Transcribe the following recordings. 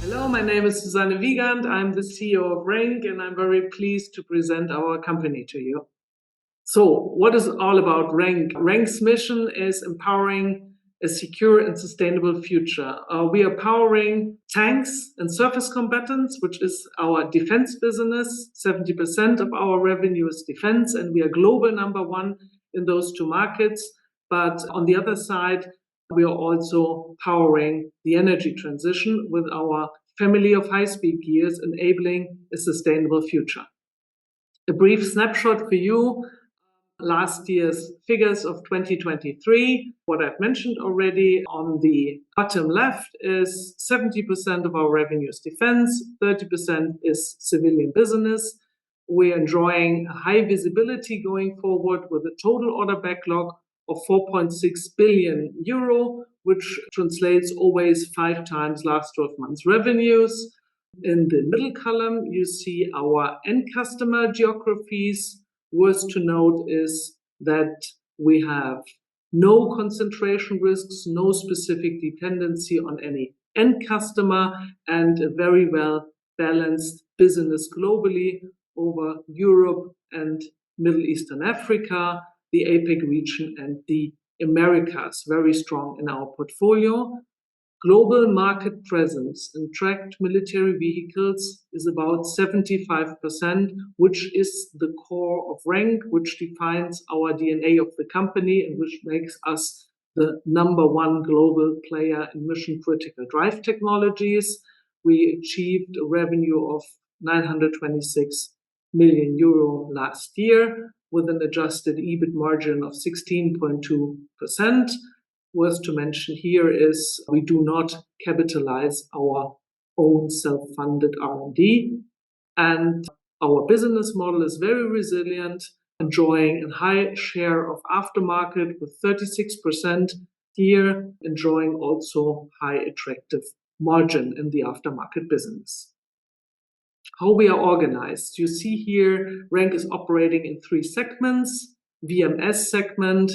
Hello, my name is Susanne Wiegand. I'm the CEO of RENK, and I'm very pleased to present our company to you. So, what is it all about RENK? RENK's mission is empowering a secure and sustainable future. We are powering tanks and surface combatants, which is our defense business. 70% of our revenue is defense, and we are global number one in those two markets. But on the other side, we are also powering the energy transition with our family of high-speed gears, enabling a sustainable future. A brief snapshot for you. Last year's figures of 2023, what I've mentioned already on the bottom left is 70% of our revenue is defense, 30% is civilian business. We're enjoying a high visibility going forward with a total order backlog of 4.6 billion euro, which translates always 5 times last 12 months revenues. In the middle column, you see our end customer geographies. Worth to note is that we have no concentration risks, no specific dependency on any end customer, and a very well balanced business globally over Europe and Middle East and Africa, the APEC region, and the Americas, very strong in our portfolio. Global market presence in tracked military vehicles is about 75%, which is the core of RENK, which defines our DNA of the company and which makes us the number one global player in mission critical drive technologies. We achieved a revenue of 926 million euro last year with an adjusted EBIT margin of 16.2%. Worth to mention here is we do not capitalize our own self-funded R&D, and our business model is very resilient, enjoying a high share of aftermarket with 36% here, enjoying also high attractive margin in the aftermarket business. How we are organized. You see here, RENK is operating in 3 segments. VMS segment,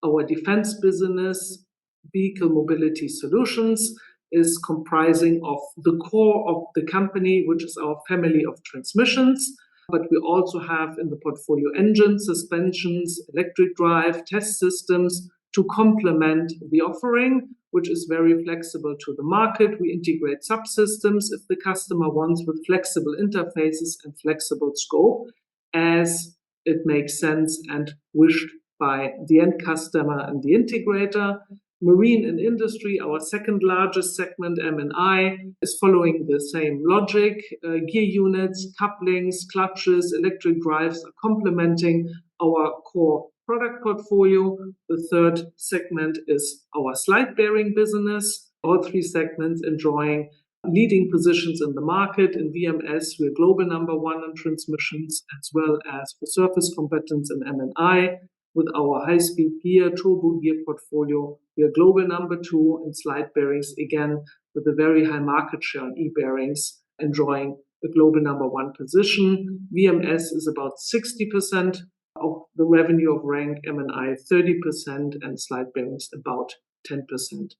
our defense business, vehicle mobility solutions, is comprising of the core of the company, which is our family of transmissions. But we also have in the portfolio engines, suspensions, electric drive, test systems to complement the offering, which is very flexible to the market. We integrate subsystems if the customer wants, with flexible interfaces and flexible scope as it makes sense and wished by the end customer and the integrator. Marine and industry, our second largest segment, M&I, is following the same logic. Gear units, couplings, clutches, electric drives are complementing our core product portfolio. The third segment is our slide bearing business. All 3 segments enjoying leading positions in the market. In VMS, we're global number one in transmissions, as well as for surface combatants in M&I. With our high-speed gear, turbo gear portfolio, we are global number 2 in slide bearings, again, with a very high market share on e-bearings, enjoying a global number 1 position. VMS is about 60% of the revenue of RENK, M&I 30%, and slide bearings about 10%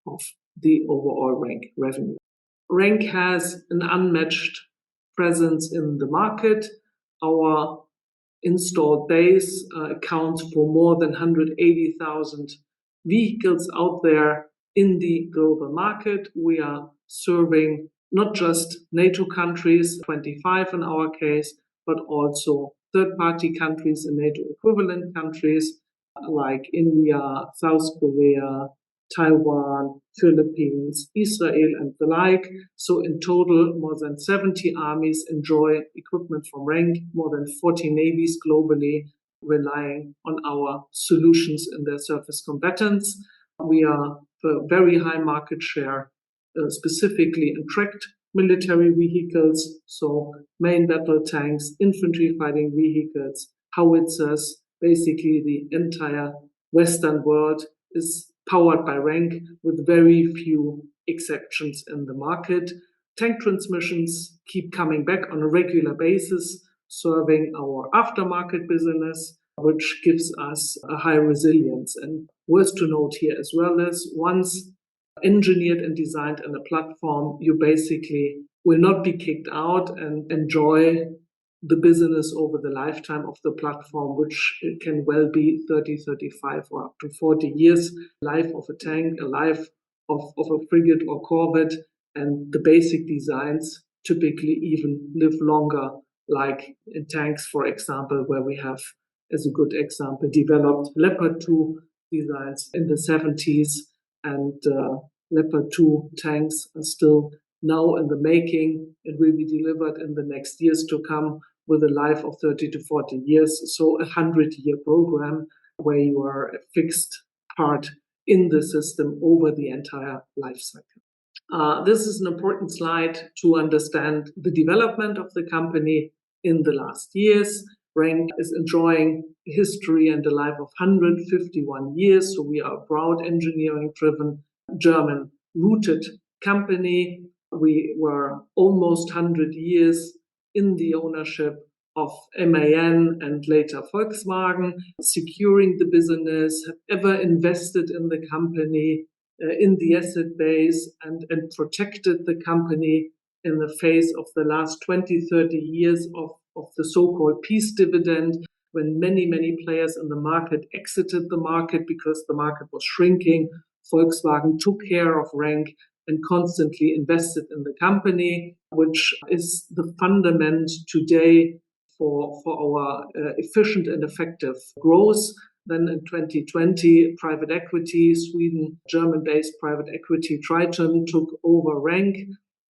of the overall RENK revenue. RENK has an unmatched presence in the market. Our installed base accounts for more than 180,000 vehicles out there in the global market. We are serving not just NATO countries, 25 in our case, but also third-party countries and NATO-equivalent countries like India, South Korea, Taiwan, Philippines, Israel, and the like. So in total, more than 70 armies enjoy equipment from RENK, more than 40 navies globally relying on our solutions in their surface combatants. We are a very high market share, specifically in tracked military vehicles, so main battle tanks, infantry fighting vehicles, howitzers. Basically, the entire Western world is powered by RENK with very few exceptions in the market. Tank transmissions keep coming back on a regular basis, serving our aftermarket business, which gives us a high resilience. And worth to note here as well is once engineered and designed in a platform, you basically will not be kicked out and enjoy the business over the lifetime of the platform, which can well be 30, 35, or up to 40 years, life of a tank, a life of a frigate or corvette, and the basic designs typically even live longer, like in tanks, for example, where we have, as a good example, developed Leopard 2 designs in the 70s, and Leopard 2 tanks are still now in the making and will be delivered in the next years to come with a life of 30 to 40 years. So a 100-year program where you are a fixed part in the system over the entire life cycle. This is an important slide to understand the development of the company in the last years. RENK is enjoying a history and a life of 151 years. So we are a proud engineering-driven, German-rooted company. We were almost 100 years in the ownership of MAN and later Volkswagen, securing the business, have ever invested in the company, in the asset base, and protected the company in the face of the last 20, 30 years of the so-called peace dividend, when many, many players in the market exited the market because the market was shrinking. Volkswagen took care of RENK and constantly invested in the company, which is the fundament today for our efficient and effective growth. Then in 2020, private equity, Sweden, German-based private equity Triton took over RENK.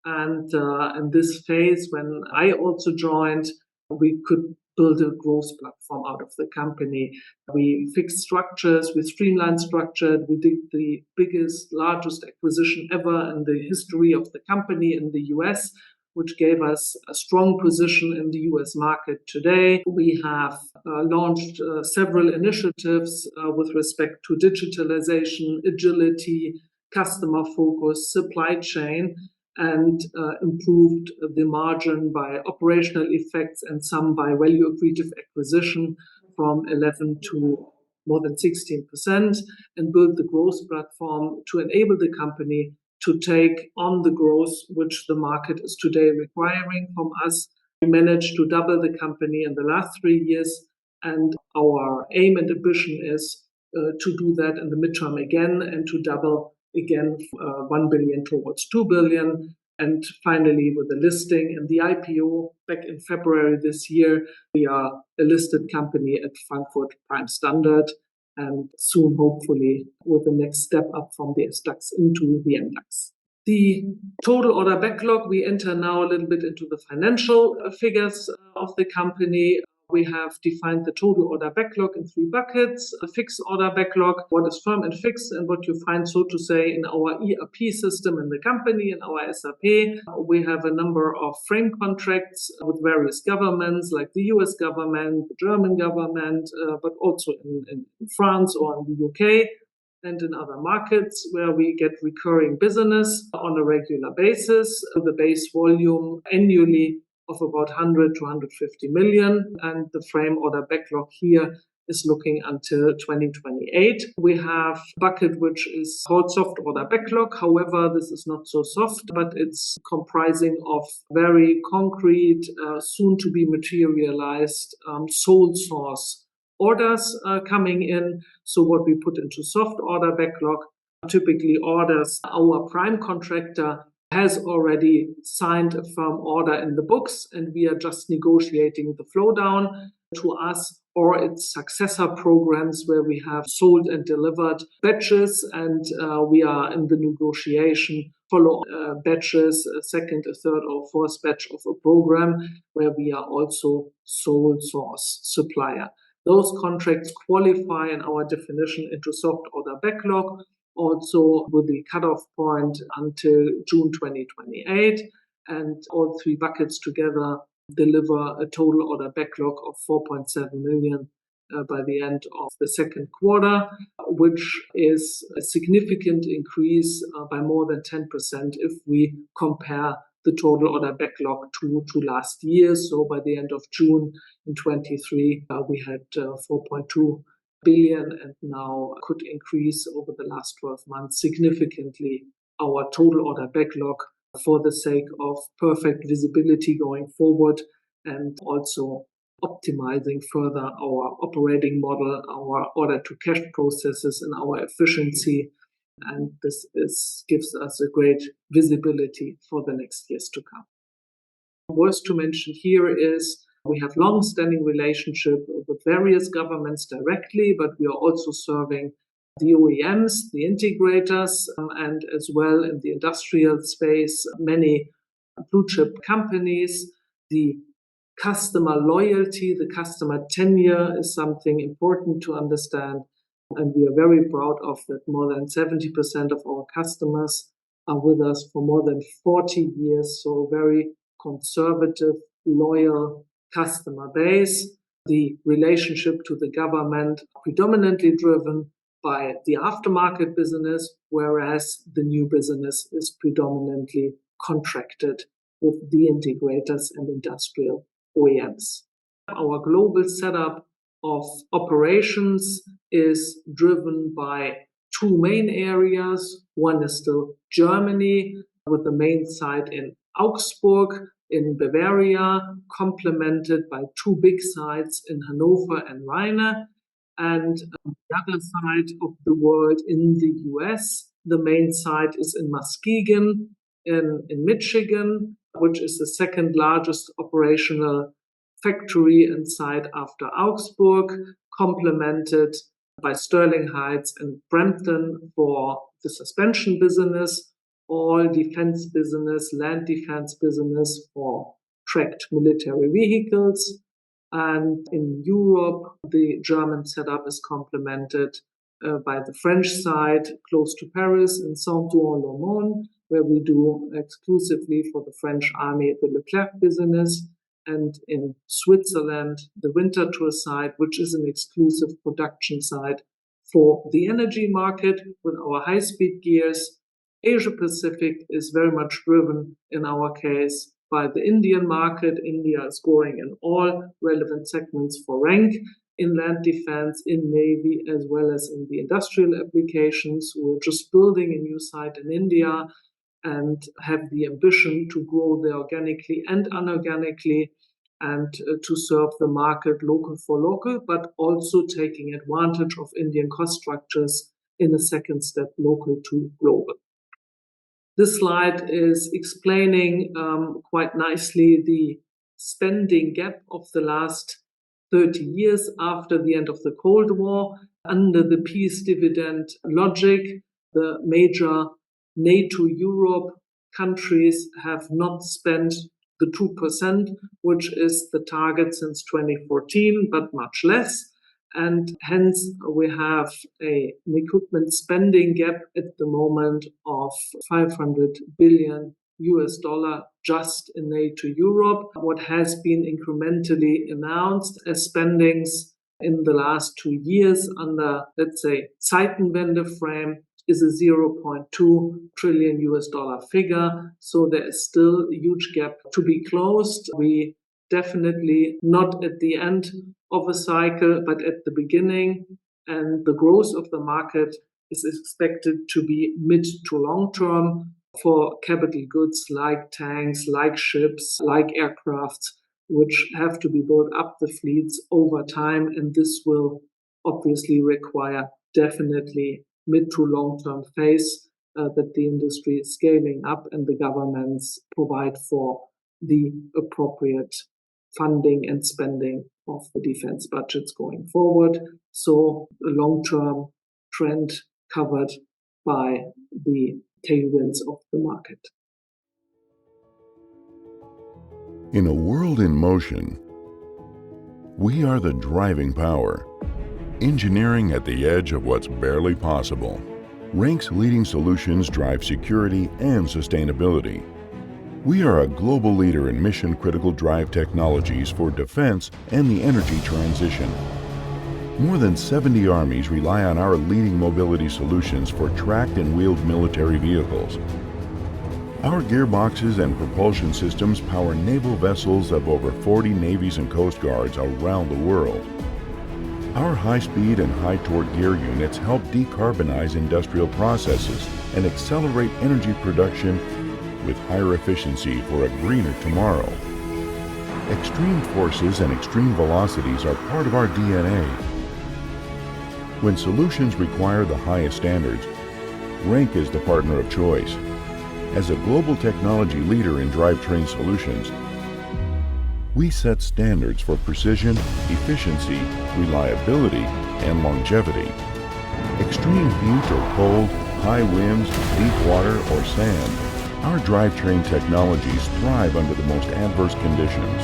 And in this phase, when I also joined, we could build a growth platform out of the company. We fixed structures, we streamlined structure, we did the biggest, largest acquisition ever in the history of the company in the US, which gave us a strong position in the US market today. We have launched several initiatives with respect to digitalization, agility, customer focus, supply chain, and improved the margin by operational effects and some by value accretive acquisition from 11 to more than 16%, and built the growth platform to enable the company to take on the growth which the market is today requiring from us. We managed to double the company in the last 3 years, and our aim and ambition is to do that in the midterm again and to double again 1 billion towards 2 billion. And finally, with the listing and the IPO back in February this year, we are a listed company at Frankfurt Prime Standard, and soon, hopefully, with the next step up from the SDAX into the MDAX. The total order backlog, we enter now a little bit into the financial figures of the company. We have defined the total order backlog in 3 buckets: a fixed order backlog, what is firm and fixed, and what you find, so to say, in our ERP system in the company, in our SAP. We have a number of frame contracts with various governments, like the US government, the German government, but also in France or in the UK and in other markets where we get recurring business on a regular basis. The base volume annually of about 100 to 150 million, and the frame order backlog here is looking until 2028. We have a bucket which is called soft order backlog. However, this is not so soft, but it's comprising of very concrete, soon to be materialized, sole source orders coming in. So what we put into soft order backlog, typically orders our prime contractor has already signed a firm order in the books, and we are just negotiating the flow down to us, or its successor programs where we have sold and delivered batches, and we are in the negotiation follow batches, a second, a third, or fourth batch of a program where we are also sole source supplier. Those contracts qualify in our definition into soft order backlog, also with the cutoff point until June 2028. And all 3 buckets together deliver a total order backlog of 4.7 million by the end of the second quarter, which is a significant increase by more than 10% if we compare the total order backlog to last year. So by the end of June in 23, we had 4.2 billion and now could increase over the last 12 months significantly our total order backlog for the sake of perfect visibility going forward and also optimizing further our operating model, our order to cash processes and our efficiency. And this gives us a great visibility for the next years to come. Worth to mention here is we have long-standing relationship with various governments directly, but we are also serving the OEMs, the integrators, and as well in the industrial space, many blue chip companies. The customer loyalty, the customer tenure is something important to understand. And we are very proud of that more than 70% of our customers are with us for more than 40 years. So a very conservative, loyal customer base. The relationship to the government predominantly driven by the aftermarket business, whereas the new business is predominantly contracted with the integrators and industrial OEMs. Our global setup of operations is driven by two main areas. One is still Germany, with the main site in Augsburg in Bavaria, complemented by two big sites in Hanover and Rheine. And on the other side of the world in the US, the main site is in Muskegon in Michigan, which is the second largest operational factory and site after Augsburg, complemented by Sterling Heights and Brampton for the suspension business, all defense business, land defense business for tracked military vehicles. And in Europe, the German setup is complemented by the French side close to Paris in Saint-Ouen-l'Aumône, where we do exclusively for the French army the Leclerc business, and in Switzerland, the Winterthur site, which is an exclusive production site for the energy market with our high-speed gears. Asia Pacific is very much driven, in our case, by the Indian market. India is growing in all relevant segments for RENK, in land defense, in Navy, as well as in the industrial applications. We're just building a new site in India and have the ambition to grow there organically and inorganically and to serve the market local for local, but also taking advantage of Indian cost structures in a second step, local to global. This slide is explaining quite nicely the spending gap of the last 30 years after the end of the Cold War. Under the peace dividend logic, the major NATO Europe countries have not spent the 2%, which is the target since 2014, but much less. And hence we have an equipment spending gap at the moment of $500 billion just in NATO Europe. What has been incrementally announced as spendings in the last 2 years under, let's say, Zeitenwende frame is a $0.2 trillion figure. So there is still a huge gap to be closed. We definitely not at the end of a cycle, but at the beginning. And the growth of the market is expected to be mid to long term for capital goods like tanks, like ships, like aircraft, which have to be built up the fleets over time. And this will obviously require definitely mid to long term phase that the industry is scaling up and the governments provide for the appropriate funding and spending of the defense budgets going forward. So a long-term trend covered by the tailwinds of the market. In a world in motion, we are the driving power, engineering at the edge of what's barely possible. RENK's leading solutions drive security and sustainability. We are a global leader in mission-critical drive technologies for defense and the energy transition. More than 70 armies rely on our leading mobility solutions for tracked and wheeled military vehicles. Our gearboxes and propulsion systems power naval vessels of over 40 navies and coast guards around the world. Our high-speed and high-torque gear units help decarbonize industrial processes and accelerate energy production with higher efficiency for a greener tomorrow. Extreme forces and extreme velocities are part of our DNA. When solutions require the highest standards, RENK is the partner of choice. As a global technology leader in drivetrain solutions, we set standards for precision, efficiency, reliability, and longevity. Extreme heat or cold, high winds, deep water, or sand, our drivetrain technologies thrive under the most adverse conditions.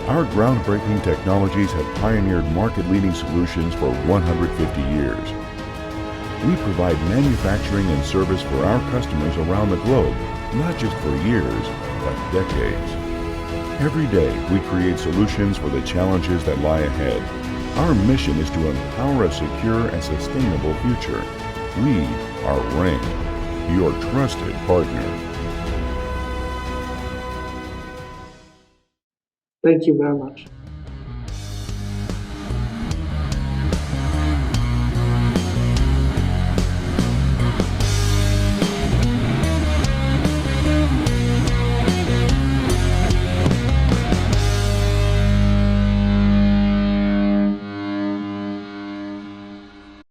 Our groundbreaking technologies have pioneered market-leading solutions for 150 years. We provide manufacturing and service for our customers around the globe, not just for years, but decades. Every day, we create solutions for the challenges that lie ahead. Our mission is to empower a secure and sustainable future. We are RENK, your trusted partner. Thank you very much.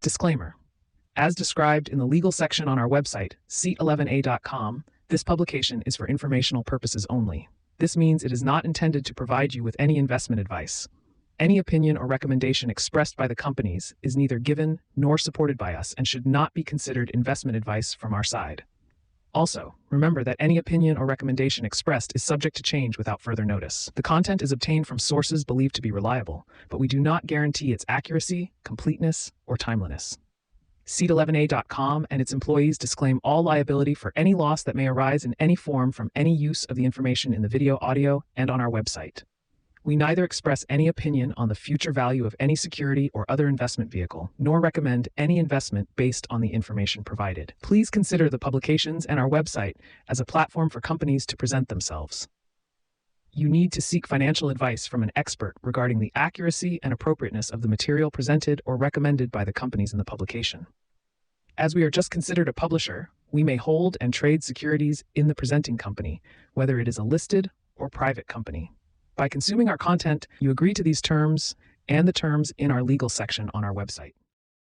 Disclaimer. As described in the legal section on our website, c11a.com, this publication is for informational purposes only. This means it is not intended to provide you with any investment advice. Any opinion or recommendation expressed by the companies is neither given nor supported by us and should not be considered investment advice from our side. Also, remember that any opinion or recommendation expressed is subject to change without further notice. The content is obtained from sources believed to be reliable, but we do not guarantee its accuracy, completeness, or timeliness. C11a.com and its employees disclaim all liability for any loss that may arise in any form from any use of the information in the video, audio, and on our website. We neither express any opinion on the future value of any security or other investment vehicle, nor recommend any investment based on the information provided. Please consider the publications and our website as a platform for companies to present themselves. You need to seek financial advice from an expert regarding the accuracy and appropriateness of the material presented or recommended by the companies in the publication. As we are just considered a publisher, we may hold and trade securities in the presenting company, whether it is a listed or private company. By consuming our content, you agree to these terms and the terms in our legal section on our website.